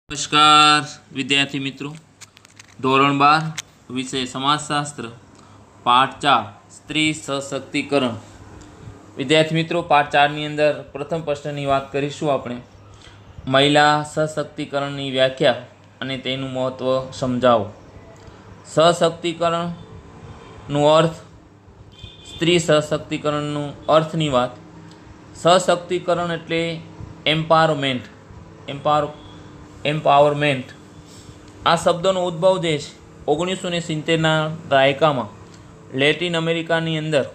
નમસ્કાર વિદ્યાર્થી મિત્રો, ધોરણ 12 વિષય સમાજશાસ્ત્ર પાઠ 4 સ્ત્રી સશક્તિકરણ. વિદ્યાર્થી મિત્રો, પાઠ 4ની અંદર પ્રથમ પ્રશ્નની વાત કરીશું. આપણે મહિલા સશક્તિકરણની વ્યાખ્યા અને તેનું મહત્ત્વ સમજાવો. સશક્તિકરણનું અર્થ, સ્ત્રી સશક્તિકરણનું અર્થની વાત. સશક્તિકરણ એટલે એમ્પાવરમેન્ટ. આ શબ્દનો ઉદ્ભવ જે છે 1970ના દાયકામાં લેટિન અમેરિકાની અંદર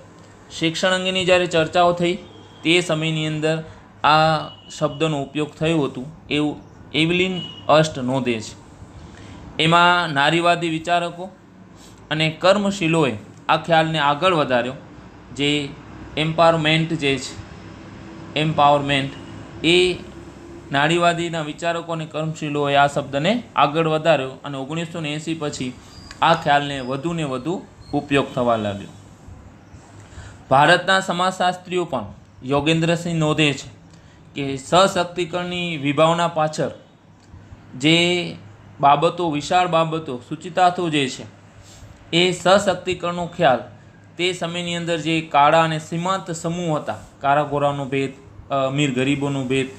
શિક્ષણ અંગેની જ્યારે ચર્ચાઓ થઈ તે સમયની અંદર આ શબ્દનો ઉપયોગ થયું હતું એવું એવલિન અસ્ટ નોંધે છે. એમાં નારીવાદી વિચારકો અને કર્મશીલોએ આ ખ્યાલને આગળ વધાર્યો. જે એમ્પાવરમેન્ટ જે છે, એમ્પાવરમેન્ટ એ નારીવાદીના વિચારકો અને કર્મશીલોએ આ શબ્દને આગળ વધાર્યો અને 1980 પછી આ ખ્યાલને વધુને વધુ ઉપયોગ થવા લાગ્યો. ભારતના સમાજશાસ્ત્રીઓ પણ યોગેન્દ્રસિંહ નોંધે છે કે સશક્તિકરણની વિભાવના પાછળ જે બાબતો, વિશાળ બાબતો સૂચિતાર્થો જે છે એ સશક્તિકરણનો ખ્યાલ તે સમયની અંદર જે કાળા અને સીમાંત સમૂહ હતા, કાળા ગોરાનો ભેદ, અમીર ગરીબોનો ભેદ,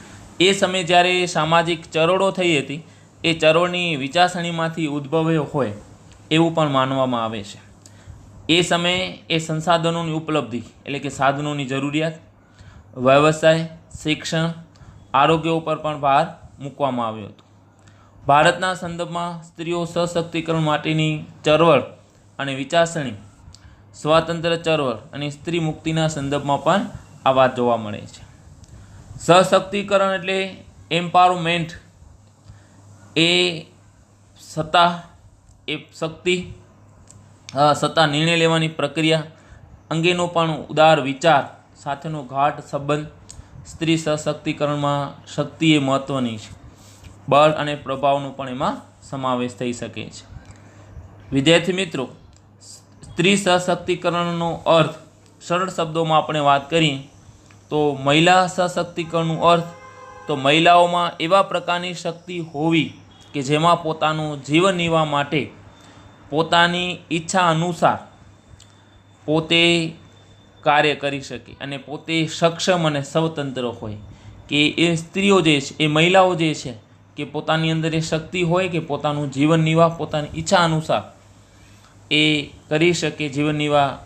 એ સમયે જ્યારે સામાજિક ચળવળો થઈ હતી એ ચળવળની વિચારસરણીમાંથી ઉદ્ભવ્યો હોય એવું પણ માનવામાં આવે છે. એ સમયે એ સંસાધનોની ઉપલબ્ધિ એટલે કે સાધનોની જરૂરિયાત, વ્યવસાય, શિક્ષણ, આરોગ્ય ઉપર પણ ભાર મૂકવામાં આવ્યો હતો. ભારતના સંદર્ભમાં સ્ત્રીઓ સશક્તિકરણ માટેની ચળવળ અને વિચારસરણી, સ્વાતંત્ર્ય ચળવળ અને સ્ત્રી મુક્તિના સંદર્ભમાં પણ આ વાત જોવા મળે છે. સશક્તિકરણ એટલે એમ્પાવરમેન્ટ એ સત્તા, એ શક્તિ, સત્તા, નિર્ણય લેવાની પ્રક્રિયા અંગેનો પણ ઉદાર વિચાર સાથેનો ગાઢ સંબંધ. સ્ત્રી સશક્તિકરણમાં શક્તિ એ મહત્ત્વની છે. બળ અને પ્રભાવનો પણ એમાં સમાવેશ થઈ શકે છે. વિદ્યાર્થી મિત્રો, સ્ત્રી સશક્તિકરણનો અર્થ સરળ શબ્દોમાં આપણે વાત કરીએ તો મહિલા સશક્તિકરણનું અર્થ તો મહિલાઓમાં એવા પ્રકારની શક્તિ હોવી કે જેમાં પોતાનું જીવન નિર્વાહ માટે પોતાની ઈચ્છા અનુસાર પોતે કાર્ય કરી શકે અને પોતે સક્ષમ અને સ્વતંત્ર હોય. કે એ સ્ત્રીઓ જે છે, એ મહિલાઓ જે છે કે પોતાની અંદર એ શક્તિ હોય કે પોતાનું જીવન નિર્વાહ પોતાની ઈચ્છા અનુસાર એ કરી શકે, જીવન નિર્વાહ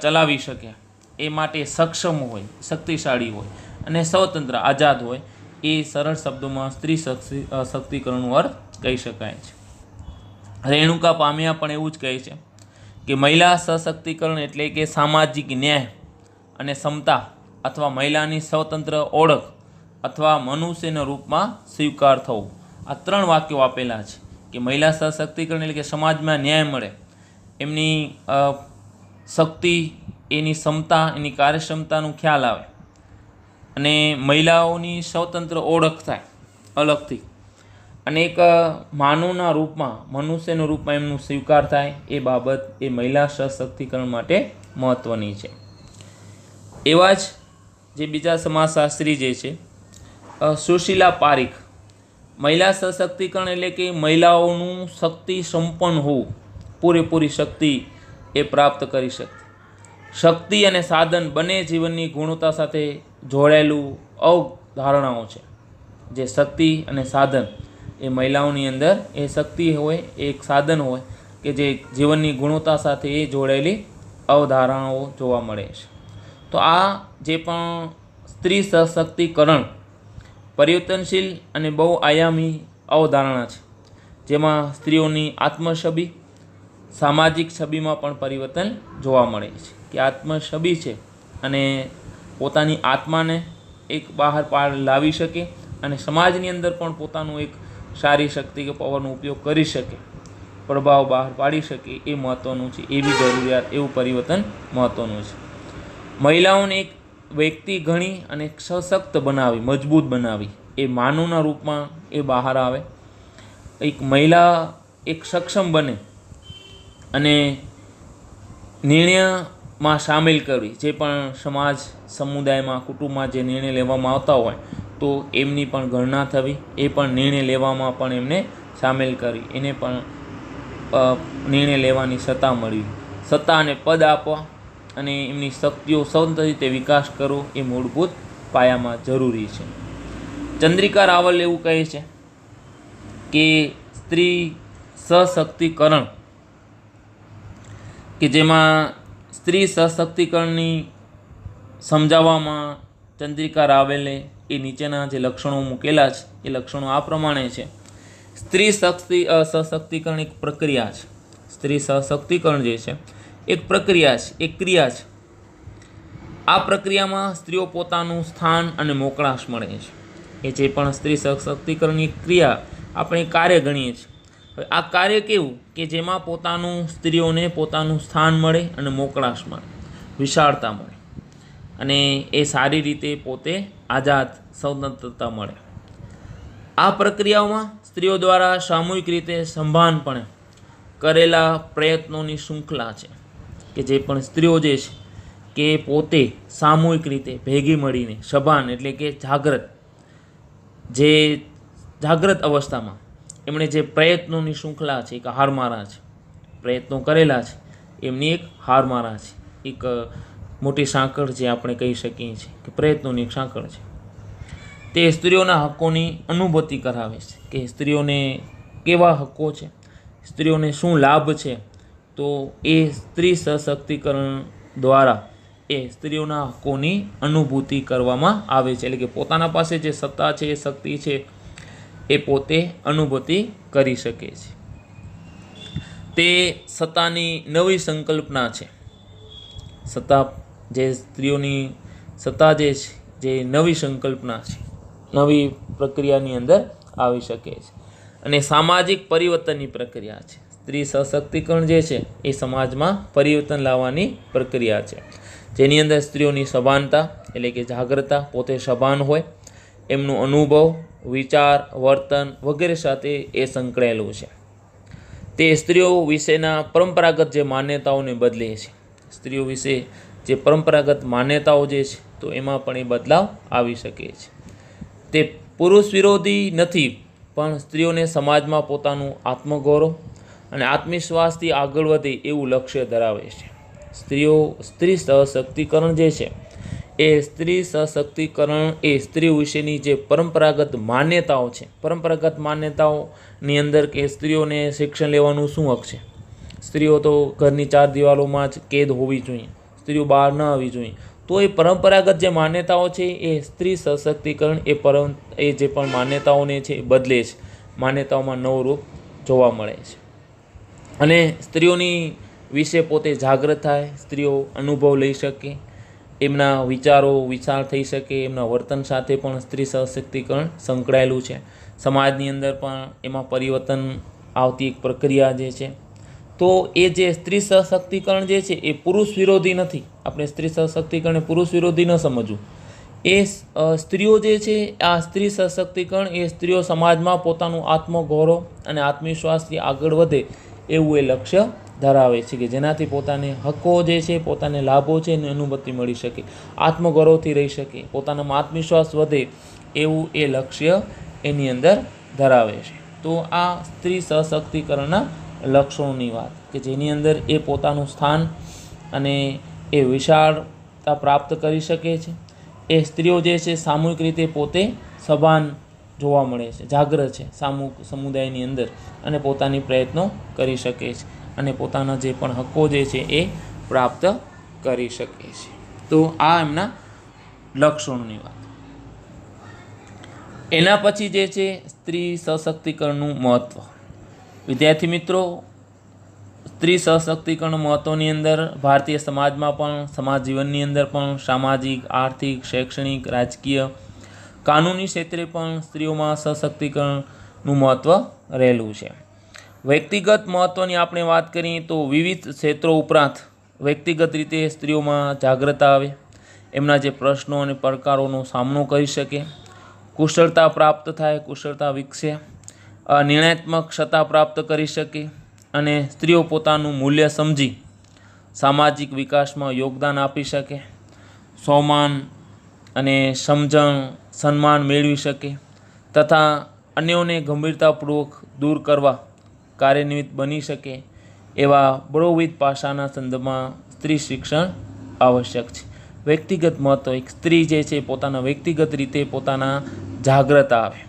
ચલાવી શકે, એ માટે સક્ષમ હોય, શક્તિશાળી હોય અને સ્વતંત્ર, આઝાદ હોય. એ સરળ શબ્દોમાં સ્ત્રી સશક્તિકરણનો અર્થ કહી શકાય છે. રેણુકા પામ્યા પણ એવું જ કહે છે કે મહિલા સશક્તિકરણ એટલે કે સામાજિક ન્યાય અને સમતા અથવા મહિલાની સ્વતંત્ર ઓળખ અથવા મનુષ્યના રૂપમાં સ્વીકાર થવું. આ 3 વાક્યો આપેલા છે કે મહિલા સશક્તિકરણ એટલે કે સમાજમાં ન્યાય મળે, એમની શક્તિ, એની ક્ષમતા, એની કાર્યક્ષમતાનો ખ્યાલ આવે અને મહિલાઓની સ્વતંત્ર ઓળખ થાય અલગથી અને એક માનવના રૂપમાં, મનુષ્યના રૂપમાં એમનું સ્વીકાર થાય. એ બાબત એ મહિલા સશક્તિકરણ માટે મહત્ત્વની છે. એવા જ જે બીજા સમાજશાસ્ત્રી જે છે સુશીલા પારીખ, મહિલા સશક્તિકરણ એટલે કે મહિલાઓનું શક્તિ સંપન્ન હોવું, પૂરેપૂરી શક્તિ એ પ્રાપ્ત કરી શકે. શક્તિ અને સાધન બંને જીવનની ગુણવત્તા સાથે જોડાયેલું અવધારણાઓ છે. જે શક્તિ અને સાધન એ મહિલાઓની અંદર એ શક્તિ હોય, એક સાધન હોય કે જે જીવનની ગુણવત્તા સાથે એ જોડાયેલી અવધારણાઓ જોવા મળે છે. તો આ જે પણ સ્ત્રી સશક્તિકરણ પરિવર્તનશીલ અને બહુઆયામી અવધારણા છે, જેમાં સ્ત્રીઓની આત્મછબી, સામાજિક છબીમાં પણ પરિવર્તન જોવા મળે છે. કે આત્મછબી છે અને પોતાની આત્માને એક બહાર લાવી શકે અને સમાજની અંદર પણ પોતાનું એક સારી શક્તિ કે પાવરનો ઉપયોગ કરી શકે, પ્રભાવ બહાર પાડી શકે, એ મહત્ત્વનું છે. એવી જરૂરિયાત, એવું પરિવર્તન મહત્ત્વનું છે. મહિલાઓને એક વ્યક્તિ ગણી અને સશક્ત બનાવી, મજબૂત બનાવી, એ માનવના રૂપમાં એ બહાર આવે. એક મહિલા એક સક્ષમ બને અને નિર્ણયમાં સામેલ કરવી, જે પણ સમાજ, સમુદાયમાં, કુટુંબમાં જે નિર્ણય લેવામાં આવતા હોય તો તો એમની પણ ગણના થવી, એ પણ નિર્ણય લેવામાં પણ એમને સામેલ કરી, એને પણ નિર્ણય લેવાની સત્તા મળવી. સત્તા અને પદ આપવા અને એમની શક્તિઓ સ્વતંત્ર રીતે વિકાસ કરવો એ મૂળભૂત પાયામાં જરૂરી છે. ચંદ્રિકા રાવલ એવું કહે છે કે સ્ત્રી સશક્તિકરણ, કે જેમાં સ્ત્રી સશક્તિકરણની સમજાવવામાં ચંદ્રિકા રાવલે એ નીચેના જે લક્ષણો મૂકેલા છે એ લક્ષણો આ પ્રમાણે છે. સ્ત્રી સશક્તિકરણ એક પ્રક્રિયા છે. સ્ત્રી સશક્તિકરણ જે છે એક પ્રક્રિયા છે, એક ક્રિયા છે. આ પ્રક્રિયામાં સ્ત્રીઓ પોતાનું સ્થાન અને મોકળાશ મળે છે. એ જે પણ સ્ત્રી સશક્તિકરણની ક્રિયા આપણે કાર્ય ગણીએ છીએ. હવે આ કાર્ય કેવું કે જેમાં સ્ત્રીઓને પોતાનું સ્થાન મળે અને મોકળાશ મળે, વિશાળતા મળે, અને એ સારી રીતે પોતે આઝાદ સ્વતંત્રતા મળે. આ પ્રક્રિયાઓમાં સ્ત્રીઓ દ્વારા સામૂહિક રીતે સભાનપણે કરેલા પ્રયત્નોની શૃંખલા છે, કે જે પણ સ્ત્રીઓ જે છે કે પોતે સામૂહિક રીતે ભેગી મળીને, સભાન એટલે કે જાગ્રત અવસ્થામાં એમણે જે પ્રયત્નોની શૃંખલા છે, એક હારમાળા છે, પ્રયત્નો કરેલા છે, એમની એક હારમાળા છે, એક મોટી સાંકળ જે આપણે કહી શકીએ છીએ કે પ્રયત્નોની એક સાંકળ છે. તે સ્ત્રીઓના હકોની અનુભૂતિ કરાવે છે કે સ્ત્રીઓને કેવા હકો છે, સ્ત્રીઓને શું લાભ છે. તો એ સ્ત્રી સશક્તિકરણ દ્વારા એ સ્ત્રીઓના હકોની અનુભૂતિ કરવામાં આવે છે. એટલે કે પોતાના પાસે જે સત્તા છે, એ શક્તિ છે, એ પોતે અનુભૂતિ કરી શકે છે. તે સત્તાની નવી સંકલ્પના છે. સત્તા જે સ્ત્રીઓની સત્તા જે છે, જે નવી સંકલ્પના છે, નવી પ્રક્રિયાની અંદર આવી શકે છે. અને સામાજિક પરિવર્તનની પ્રક્રિયા છે. સ્ત્રી સશક્તિકરણ જે છે એ સમાજમાં પરિવર્તન લાવવાની પ્રક્રિયા છે, જેની અંદર સ્ત્રીઓની સભાનતા એટલે કે જાગૃતતા, પોતે સભાન હોય, એમનો અનુભવ, વિચાર, વર્તન વગેરે સાથે એ સંકળાયેલું છે. તે સ્ત્રીઓ વિશેના પરંપરાગત જે માન્યતાઓને બદલે છે. સ્ત્રીઓ વિશે જે પરંપરાગત માન્યતાઓ જે છે તો એમાં પણ એ બદલાવ આવી શકે છે. તે પુરુષ વિરોધી નથી, પણ સ્ત્રીઓને સમાજમાં પોતાનું આત્મગૌરવ અને આત્મવિશ્વાસથી આગળ વધે એવું લક્ષ્ય ધરાવે છે. સ્ત્રી સશક્તિકરણ જે છે એ સ્ત્રી સશક્તિકરણ એ સ્ત્રીઓ વિશેની જે પરંપરાગત માન્યતાઓ છે, પરંપરાગત માન્યતાઓની અંદર કે સ્ત્રીઓને શિક્ષણ લેવાનું શું હક છે, સ્ત્રીઓ તો ઘરની ચાર દિવાલોમાં જ કેદ હોવી જોઈએ, સ્ત્રીઓ બહાર ન આવવી જોઈએ. તો એ પરંપરાગત જે માન્યતાઓ છે એ સ્ત્રી સશક્તિકરણ એ જે પણ માન્યતાઓને છે એ બદલે છે, માન્યતાઓમાં નવું રૂપ જોવા મળે છે. અને સ્ત્રીઓની વિશે પોતે જાગૃત થાય, સ્ત્રીઓ અનુભવ લઈ શકે, એમના વિચારો વિશાળ થઈ શકે, એમના વર્તન સાથે પણ સ્ત્રી સશક્તિકરણ સંકળાયેલું છે. સમાજની અંદર પણ એમાં પરિવર્તન આવતી એક પ્રક્રિયા જે છે. તો એ જે સ્ત્રી સશક્તિકરણ જે છે એ પુરુષ વિરોધી નથી. આપણે સ્ત્રી સશક્તિકરણ એ પુરુષ વિરોધી ન સમજવું. એ સ્ત્રીઓ જે છે, આ સ્ત્રી સશક્તિકરણ એ સ્ત્રીઓ સમાજમાં પોતાનું આત્મગૌરવ અને આત્મવિશ્વાસથી આગળ વધે એવું એ લક્ષ્ય ધરાવે છે, કે જેનાથી પોતાને હકો જે છે, પોતાને લાભો છે એની અનુભૂતિ મળી શકે, આત્મગૌરવથી રહી શકે, પોતાનામાં આત્મવિશ્વાસ વધે એવું એ લક્ષ્ય એની અંદર ધરાવે છે. તો આ સ્ત્રી સશક્તિકરણના લક્ષણોની વાત, કે જેની અંદર એ પોતાનું સ્થાન અને એ વિશાળતા પ્રાપ્ત કરી શકે છે. એ સ્ત્રીઓ જે છે સામૂહિક રીતે પોતે સભાન જોવા મળે છે, જાગૃત છે સમુદાયની અંદર, અને પોતાની પ્રયત્નો કરી શકે છે અને પોતાના જે પણ હકો જે છે એ પ્રાપ્ત કરી શકે છે. તો આ એમના લક્ષણોની વાત. એના પછી જે છે સ્ત્રી સશક્તિકરણનું મહત્ત્વ. વિદ્યાર્થી મિત્રો, સ્ત્રી સશક્તિકરણ મહત્ત્વની અંદર ભારતીય સમાજમાં પણ, સમાજ જીવનની અંદર પણ, સામાજિક, આર્થિક, શૈક્ષણિક, રાજકીય, કાનૂની ક્ષેત્રે પણ સ્ત્રીઓમાં સશક્તિકરણનું મહત્ત્વ રહેલું છે. વ્યક્તિગત મહત્ત્વની આપણે વાત કરીએ તો વિવિધ ક્ષેત્રો ઉપરાંત વ્યક્તિગત રીતે સ્ત્રીઓમાં જાગૃતતા આવે, એમના જે પ્રશ્નો અને પડકારોનો સામનો કરી શકે, કુશળતા પ્રાપ્ત થાય, કુશળતા વિકસે, નિર્ણયાત્મકતા પ્રાપ્ત કરી શકે, અને સ્ત્રીઓ પોતાનું મૂલ્ય સમજી સામાજિક વિકાસમાં યોગદાન આપી શકે, સ્વમાન અને સમજણ સન્માન મેળવી શકે તથા અન્યોને ગંભીરતાપૂર્વક દૂર કરવા કાર્યનિમિત્ત બની શકે એવા બહુવિધ પાસાના સંદર્ભમાં સ્ત્રી શિક્ષણ આવશ્યક છે. વ્યક્તિગત મહત્ત્વ, એક સ્ત્રી જે છે પોતાના વ્યક્તિગત રીતે પોતાના જાગૃત આવે,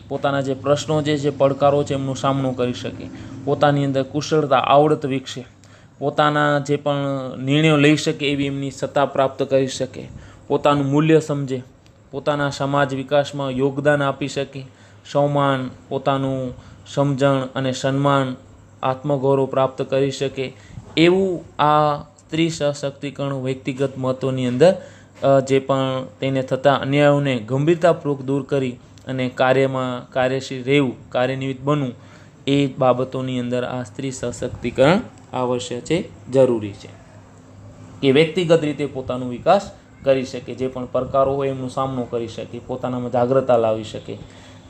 પોતાના જે પ્રશ્નો જે પડકારો છે એમનો સામનો કરી શકે, પોતાની અંદર કુશળતા આવડત વિકસે, પોતાના જે પણ નિર્ણયો લઈ શકે એવી એમની સત્તા પ્રાપ્ત કરી શકે, પોતાનું મૂલ્ય સમજે, પોતાના સમાજ વિકાસમાં યોગદાન આપી શકે, સન્માન, પોતાનું સમજણ અને સન્માન, આત્મગૌરવ પ્રાપ્ત કરી શકે એવું આ સ્ત્રી સશક્તિકરણ વ્યક્તિગત મહત્ત્વની અંદર જે પણ તેને થતા અન્યાયોને ગંભીરતાપૂર્વક દૂર કરી અને કાર્યશીલ રહેવું, કાર્યનિમિત્ત બનવું એ બાબતોની અંદર આ સ્ત્રી સશક્તિકરણ આવશ્યક છે, જરૂરી છે કે વ્યક્તિગત રીતે પોતાનો વિકાસ કરી શકે, જે પણ પડકારો હોય એમનો સામનો કરી શકે, પોતાનામાં જાગૃતતા લાવી શકે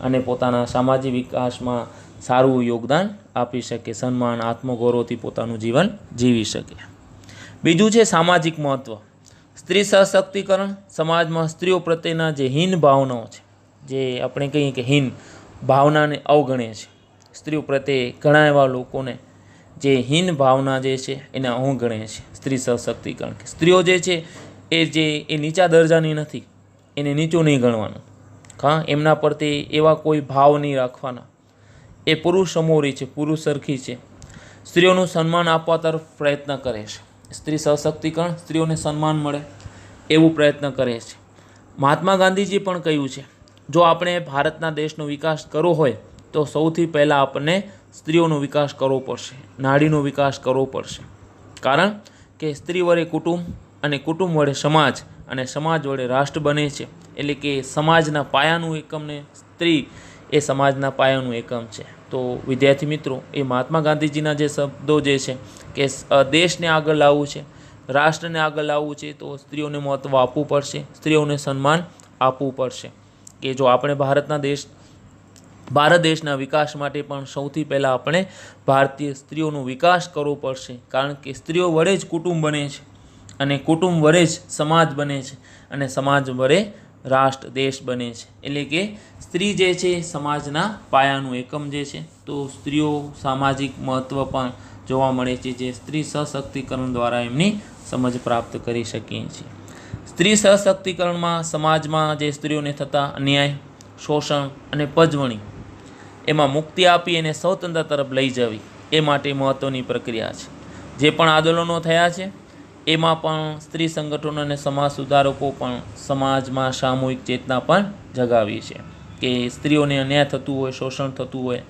અને પોતાના સામાજિક વિકાસમાં સારું યોગદાન આપી શકે, સન્માન, આત્મગૌરવથી પોતાનું જીવન જીવી શકે. બીજું છે સામાજિક મહત્ત્વ. સ્ત્રી સશક્તિકરણ સમાજમાં સ્ત્રીઓ પ્રત્યેના જે હીન ભાવનાઓ છે, જે આપણે કહીએ કે હીન ભાવનાને અવગણે છે. સ્ત્રીઓ પ્રત્યે ઘણા એવા લોકોને જે હીન ભાવના જે છે એને અવગણે છે. સ્ત્રી સશક્તિકરણ કે સ્ત્રીઓ જે છે એ નીચા દરજાની નથી, એને નીચું નહીં ગણવાનું. એમના પ્રત્યે એવા કોઈ ભાવ નહીં રાખવાના. એ પુરુષ સમોરી છે, પુરુષ સરખી છે. સ્ત્રીઓનું સન્માન આપવા તરફ પ્રયત્ન કરે છે. સ્ત્રી સશક્તિકરણ સ્ત્રીઓને સન્માન મળે એવું પ્રયત્ન કરે છે. મહાત્મા ગાંધીજી પણ કહ્યું છે, જો આપણે ભારતના દેશનો વિકાસ કરવો હોય તો સૌથી પહેલાં આપણને સ્ત્રીઓનો વિકાસ કરવો પડશે, નારીનો વિકાસ કરવો પડશે. કારણ કે સ્ત્રી વડે કુટુંબ અને કુટુંબ વડે સમાજ અને સમાજ વડે રાષ્ટ્ર બને છે. એટલે કે સમાજના પાયાનું એકમને સ્ત્રી એ સમાજના પાયાનું એકમ છે. તો વિદ્યાર્થી મિત્રો, એ મહાત્મા ગાંધીજીના જે શબ્દો જે છે કે દેશને આગળ લાવવું છે, રાષ્ટ્રને આગળ લાવવું છે તો સ્ત્રીઓને મહત્ત્વ આપવું પડશે, સ્ત્રીઓને સન્માન આપવું પડશે. કે જો આપણે ભારત દેશના વિકાસ માટે પણ સૌથી પહેલાં આપણે ભારતીય સ્ત્રીઓનો વિકાસ કરવો પડશે. કારણ કે સ્ત્રીઓ વડે જ કુટુંબ બને છે અને કુટુંબ વડે જ સમાજ બને છે અને સમાજ વડે રાષ્ટ્ર, દેશ બને છે. એટલે કે સ્ત્રી જે છે સમાજના પાયાનું એકમ જે છે. તો સ્ત્રીઓ સામાજિક મહત્ત્વ પણ જોવા મળે છે, જે સ્ત્રી સશક્તિકરણ દ્વારા એમની સમજ પ્રાપ્ત કરી શકીએ છીએ. સ્ત્રી સશક્તિકરણમાં સમાજમાં જે સ્ત્રીઓને થતા અન્યાય, શોષણ અને પજવણી એમાં મુક્તિ આપી અને સ્વતંત્રતા તરફ લઈ જવી એ માટે મહત્ત્વની પ્રક્રિયા છે. જે પણ આંદોલનો થયા છે એમાં પણ સ્ત્રી સંગઠનો અને સમાજ સુધારકો પણ સમાજમાં સામૂહિક ચેતના પણ જગાવી છે કે સ્ત્રીઓને અન્યાય થતું હોય, શોષણ થતું હોય,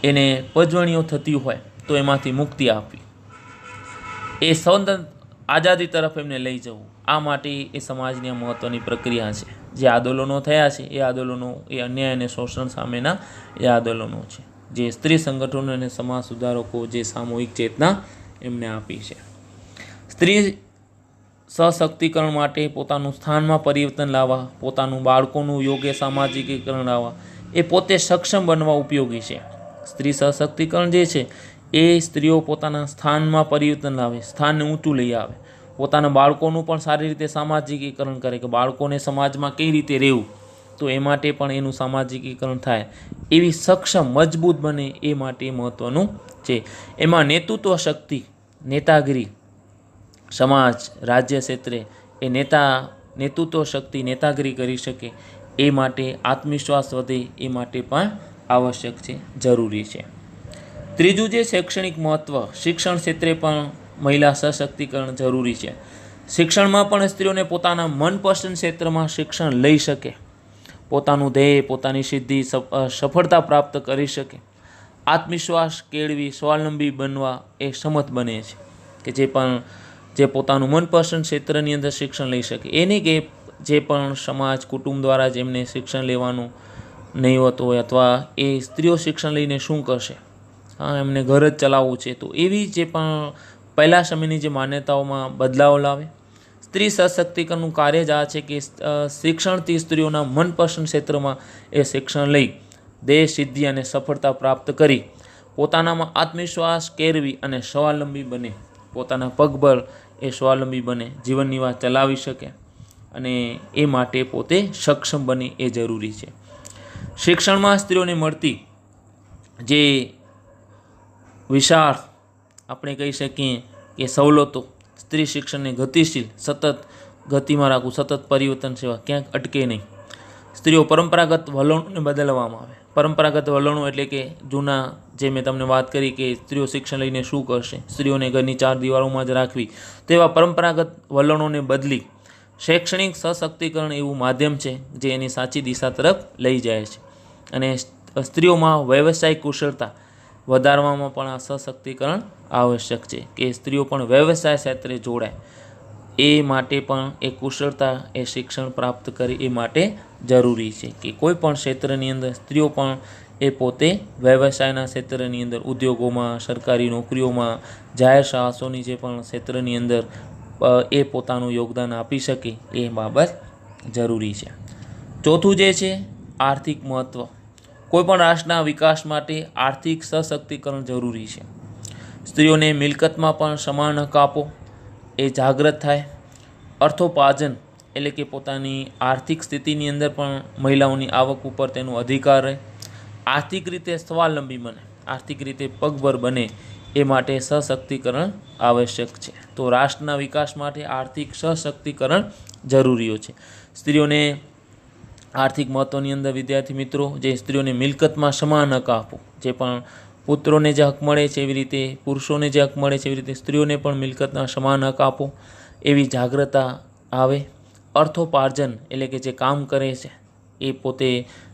એને પજવણીઓ થતી હોય તો એમાંથી મુક્તિ આપવી, એ સ્વતંત્ર આઝાદી તરફ એમને લઈ જવું. આ માટે એ સમાજની આ મહત્ત્વની પ્રક્રિયા છે. જે આંદોલનો થયા છે એ આંદોલનો એ અન્યાય અને શોષણ સામેના એ આંદોલનો છે, જે સ્ત્રી સંગઠનો અને સમાજ સુધારકો જે સામૂહિક ચેતના એમને આપી છે. સ્ત્રી સશક્તિકરણ માટે પોતાનું સ્થાનમાં પરિવર્તન લાવવા, પોતાનું બાળકોનું યોગ્ય સામાજિકીકરણ લાવવા, એ પોતે સક્ષમ બનવા ઉપયોગી છે. સ્ત્રી સશક્તિકરણ જે છે એ સ્ત્રીઓ પોતાના સ્થાનમાં પરિવર્તન લાવે, સ્થાનને ઊંચું લઈ આવે, પોતાના બાળકોનું પણ સારી રીતે સામાજિકીકરણ કરે કે બાળકોને સમાજમાં કઈ રીતે રહેવું, તો એ માટે પણ એનું સામાજિકીકરણ થાય, એવી સક્ષમ મજબૂત બને એ માટે મહત્ત્વનું છે. એમાં નેતૃત્વ શક્તિ, નેતાગીરી, સમાજ, રાજ્ય ક્ષેત્રે એ નેતૃત્વ શક્તિ, નેતાગીરી કરી શકે એ માટે આત્મવિશ્વાસ વધે એ માટે પણ આવશ્યક છે, જરૂરી છે. ત્રીજું છે શૈક્ષણિક મહત્ત્વ. શિક્ષણ ક્ષેત્રે પણ મહિલા સશક્તિકરણ જરૂરી છે. શિક્ષણમાં પણ સ્ત્રીઓને પોતાના મનપસંદ ક્ષેત્રમાં શિક્ષણ લઈ શકે, પોતાનું ધ્યેય, પોતાની સિદ્ધિ, સફળતા પ્રાપ્ત કરી શકે, આત્મવિશ્વાસ કેળવી, સ્વાવલંબી બનવા એ સમર્થ બને છે કે જે પોતાનું મનપસંદ ક્ષેત્રની અંદર શિક્ષણ લઈ શકે. એ નહીં કે જે પણ સમાજ, કુટુંબ દ્વારા જેમને શિક્ષણ લેવાનું નહીં હોતું હોય અથવા એ સ્ત્રીઓ શિક્ષણ લઈને શું કરશે, એમને ઘર જ ચલાવવું છે, તો એવી જે પણ પહેલાં સમયની જે માન્યતાઓમાં બદલાવ લાવે. સ્ત્રી સશક્તિકરણનું કાર્ય જ આ છે કે શિક્ષણથી સ્ત્રીઓના મનપસંદ ક્ષેત્રમાં એ શિક્ષણ લઈ દેશ, સિદ્ધિ અને સફળતા પ્રાપ્ત કરી પોતાનામાં આત્મવિશ્વાસ કેળવી અને સ્વાવલંબી બને, પોતાના પગભર એ સ્વાવલંબી બને, જીવનની વાત ચલાવી શકે, અને એ માટે પોતે સક્ષમ બને એ જરૂરી છે. શિક્ષણમાં સ્ત્રીઓને મળતી જે વિશાળ આપણે કહી શકીએ કે સવલતો, સ્ત્રી શિક્ષણને ગતિશીલ, સતત ગતિમાં રાખવું, સતત પરિવર્તન સેવા, ક્યાંક અટકે નહીં. સ્ત્રીઓ પરંપરાગત વલણોને બદલવામાં આવે. પરંપરાગત વલણો એટલે કે જૂના જે મેં તમને વાત કરી કે સ્ત્રીઓ શિક્ષણ લઈને શું કરશે, સ્ત્રીઓને ઘરની 4 દિવાલોમાં જ રાખવી, તેવા પરંપરાગત વલણોને બદલી શૈક્ષણિક સશક્તિકરણ એવું માધ્યમ છે જે એની સાચી દિશા તરફ લઈ જાય છે. અને સ્ત્રીઓમાં વ્યવસાયિક કુશળતા વધારવામાં પણ આ સશક્તિકરણ આવશ્યક છે કે સ્ત્રીઓ પણ વ્યવસાય ક્ષેત્રે જોડાય. એ માટે પણ એ કુશળતા એ શિક્ષણ પ્રાપ્ત કરે એ માટે જરૂરી છે કે કોઈ પણ ક્ષેત્રની અંદર સ્ત્રીઓ પણ એ પોતે વ્યવસાયના ક્ષેત્રની અંદર, ઉદ્યોગોમાં, સરકારી નોકરીઓમાં, જાહેર સાહસોની જે પણ ક્ષેત્રની અંદર એ પોતાનું યોગદાન આપી શકે એ બાબત જરૂરી છે. ચોથું જે છે આર્થિક મહત્ત્વ. કોઈપણ રાષ્ટ્રના વિકાસ માટે આર્થિક સશક્તિકરણ જરૂરી છે. સ્ત્રીઓને મિલકતમાં પણ સમાન હક આપો, એ જાગૃત થાય. અર્થોપાર્જન એટલે કે પોતાની આર્થિક સ્થિતિની અંદર પણ મહિલાઓની આવક ઉપર તેનો અધિકાર રહે. આર્થિક રીતે સ્વાવલંબી બને, આર્થિક રીતે પગભર બને એ માટે સશક્તિકરણ આવશ્યક છે. તો રાષ્ટ્રના વિકાસ માટે આર્થિક સશક્તિકરણ જરૂરીઓ છે. સ્ત્રીઓને આર્થિક મહત્ત્વની અંદર વિદ્યાર્થી મિત્રો જે સ્ત્રીઓને મિલકતમાં સમાન હક આપો. જે પણ પુત્રોને જે હક મળે છે એવી રીતે પુરુષોને જે હક મળે છે એવી રીતે સ્ત્રીઓને પણ મિલકતના સમાન હક આપો, એવી જાગૃતતા આવે. અર્થોપાર્જન એટલે કે જે કામ કરે છે એ પોતે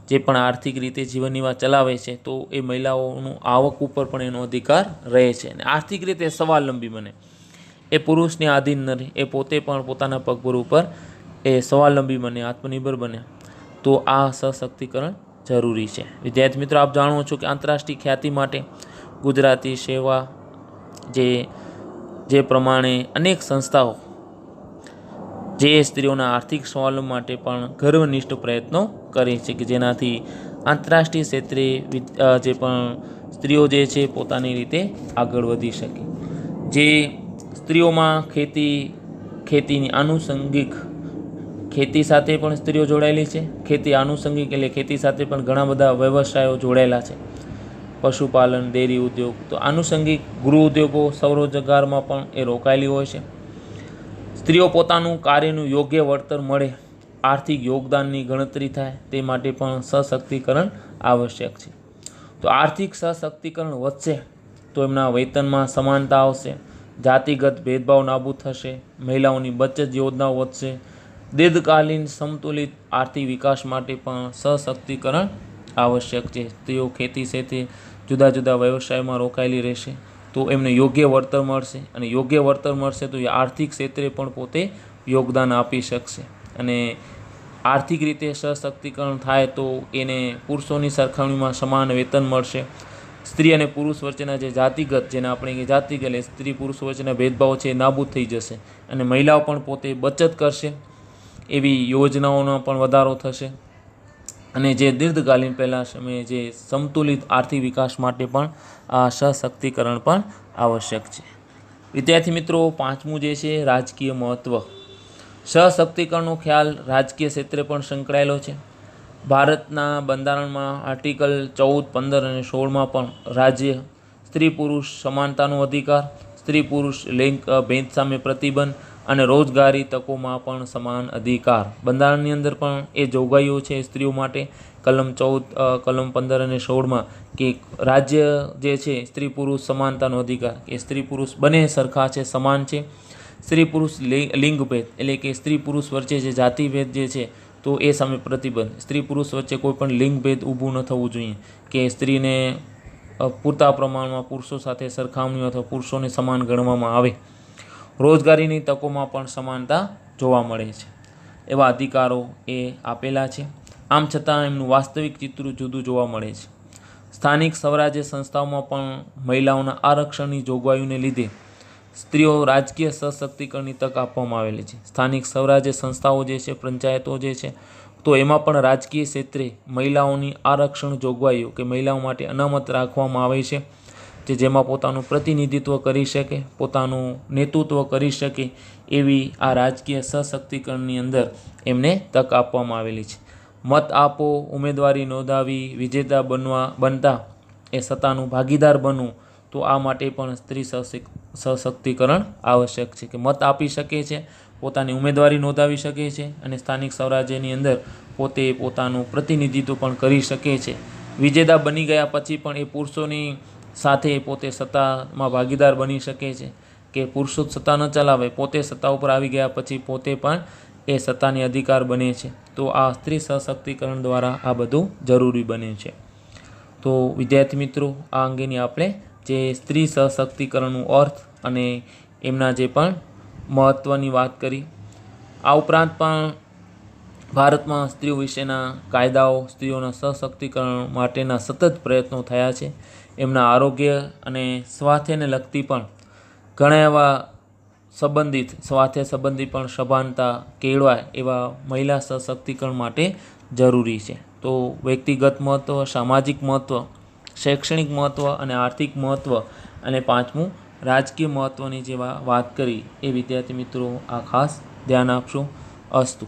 જે પણ આર્થિક રીતે જીવન નિર્વાહ ચલાવે છે તો એ મહિલાઓનું આવક ઉપર પણ એનો અધિકાર રહે છે. અને આર્થિક રીતે સ્વાવલંબી બને, એ પુરુષને આધીન ન રહે, એ પોતે પણ પોતાના પગભર ઉપર એ સ્વાવલંબી બને, આત્મનિર્ભર બને. તો આ સશક્તિકરણ જરૂરી છે. વિદ્યાર્થી મિત્રો આપ જાણો છો કે આંતરરાષ્ટ્રીય ખ્યાતિ માટે ગુજરાતી સેવા જે પ્રમાણે અનેક સંસ્થાઓ જે સ્ત્રીઓના આર્થિક સ્વાવલંબન માટે પણ ગર્વનિષ્ઠ પ્રયત્નો કરે છે કે જેનાથી આંતરરાષ્ટ્રીય ક્ષેત્રે જે પણ સ્ત્રીઓ જે છે પોતાની રીતે આગળ વધી શકે. જે સ્ત્રીઓમાં ખેતીની આનુષંગિક, ખેતી સાથે પણ સ્ત્રીઓ જોડાયેલી છે. ખેતી આનુષંગિક એટલે ખેતી સાથે પણ ઘણા બધા વ્યવસાયો જોડાયેલા છે. પશુપાલન, ડેરી ઉદ્યોગ, તો આનુષંગિક ગૃહ ઉદ્યોગો, સ્વરોજગારમાં પણ એ રોકાયેલી હોય છે. સ્ત્રીઓ પોતાનું કાર્યનું યોગ્ય વળતર મળે, આર્થિક યોગદાનની ગણતરી થાય તે માટે પણ સશક્તિકરણ આવશ્યક છે. તો આર્થિક સશક્તિકરણ વધશે તો એમના વેતનમાં સમાનતા આવશે, જાતિગત ભેદભાવ નાબૂદ થશે, મહિલાઓની બચત યોજનાઓ વધશે. દીર્ઘકાલીન સંતુલિત આર્થિક વિકાસ માટે પણ સશક્તિકરણ આવશ્યક છે. સ્ત્રીઓ ખેતી સાથે જુદા જુદા વ્યવસાયમાં રોકાયેલી રહેશે તો એમને યોગ્ય વળતર મળશે, અને યોગ્ય વળતર મળશે તો એ આર્થિક ક્ષેત્રે પણ પોતે યોગદાન આપી શકશે. અને આર્થિક રીતે સશક્તિકરણ થાય તો એને પુરુષોની સરખામણીમાં સમાન વેતન મળશે. સ્ત્રી અને પુરુષ વચ્ચેના જે જાતિગત, જેને આપણે જાતિગત એટલે સ્ત્રી પુરુષ વચ્ચેના ભેદભાવ છે એ નાબૂદ થઈ જશે. અને મહિલાઓ પણ પોતે બચત કરશે, એવી યોજનાઓનો પણ વધારો થશે. અને જે દીર્ઘકાલીન પહેલાં સમયે જે સંતુલિત આર્થિક વિકાસ માટે પણ આ સશક્તિકરણ પણ આવશ્યક છે. વિદ્યાર્થી મિત્રો પાંચમું જે છે રાજકીય મહત્ત્વ. સશક્તિકરણનો ખ્યાલ રાજકીય ક્ષેત્રે પણ સંકળાયેલો છે. ભારતના બંધારણમાં આર્ટિકલ 14, 15 અને 16માં પણ રાજ્ય સ્ત્રી પુરુષ સમાનતાનો અધિકાર, સ્ત્રી પુરુષ લિંગ ભેદ સામે પ્રતિબંધ અને રોજગારી તકોમાં પણ સમાન અધિકાર. બંધારણની અંદર પણ એ જોગવાઈઓ છે સ્ત્રીઓ માટે. કલમ 14, કલમ 15 અને 16માં કે રાજ્ય જે છે સ્ત્રી પુરુષ સમાનતાનો અધિકાર, કે સ્ત્રી પુરુષ બંને સરખા છે, સમાન છે. સ્ત્રી પુરુષ લિંગભેદ એટલે કે સ્ત્રી પુરુષ વચ્ચે જે જાતિભેદ જે છે તો એ સામે પ્રતિબંધ. સ્ત્રી પુરુષ વચ્ચે કોઈ પણ લિંગભેદ ઊભું ન થવું જોઈએ, કે સ્ત્રીને પૂરતા પ્રમાણમાં પુરુષો સાથે સરખામણી અથવા પુરુષોને સમાન ગણવામાં આવે. રોજગારીની તકોમાં પણ સમાનતા જોવા મળે છે. એવા અધિકારો એ આપેલા છે. આમ છતાં એમનું વાસ્તવિક ચિત્ર જુદું જોવા મળે છે. સ્થાનિક સ્વરાજ્ય સંસ્થાઓમાં પણ મહિલાઓના આરક્ષણની જોગવાઈઓને લીધે સ્ત્રીઓ રાજકીય સશક્તિકરણની તક આપવામાં આવેલી છે. સ્થાનિક સ્વરાજ્ય સંસ્થાઓ જે છે, પંચાયતો જે છે, તો એમાં પણ રાજકીય ક્ષેત્રે મહિલાઓની આરક્ષણ જોગવાઈઓ કે મહિલાઓ માટે અનામત રાખવામાં આવે છે. જેમાં પોતાનું પ્રતિનિધિત્વ કરી શકે, પોતાનું નેતૃત્વ કરી શકે એવી આ રાજકીય સશક્તિકરણની અંદર એમને તક આપવામાં આવેલી છે. મત આપો, ઉમેદવારી નોંધાવી, વિજેતા બનતા એ સત્તાનું ભાગીદાર બનવું, તો આ માટે પણ સ્ત્રી સશક્તિકરણ આવશ્યક છે કે મત આપી શકે છે, પોતાની ઉમેદવારી નોંધાવી શકે છે અને સ્થાનિક સ્વરાજ્યની અંદર પોતે પોતાનું પ્રતિનિધિત્વ પણ કરી શકે છે. વિજેતા બની ગયા પછી પણ એ પુરુષોની સાથે પોતે સત્તામાં ભાગીદાર બની શકે છે કે પુરુષો સત્તા ન ચલાવે, પોતે સત્તા ઉપર આવી ગયા પછી પોતે પણ એ સત્તાની અધિકાર બને છે. તો આ સ્ત્રી સશક્તિકરણ દ્વારા આ બધું જરૂરી બને છે. તો વિદ્યાર્થી મિત્રો, આ અંગેની આપણે જે સ્ત્રી સશક્તિકરણનું અર્થ અને એમના જે પણ મહત્ત્વની વાત કરી. આ ઉપરાંત પણ ભારતમાં સ્ત્રીઓ વિશેના કાયદાઓ, સ્ત્રીઓના સશક્તિકરણ માટેના સતત પ્રયત્નો થયા છે. એમના આરોગ્ય અને સ્વાસ્થ્યને લગતી પણ ઘણા એવા સ્વાસ્થ્ય સંબંધી પણ સભાનતા કેળવાય એવા મહિલા સશક્તિકરણ માટે જરૂરી છે. તો વ્યક્તિગત મહત્ત્વ, સામાજિક મહત્ત્વ, શૈક્ષણિક મહત્ત્વ અને આર્થિક મહત્ત્વ અને પાંચમું રાજકીય મહત્ત્વની જેવા વાત કરી એ વિદ્યાર્થી મિત્રો આ ખાસ ધ્યાન આપશો. અસ્તુ.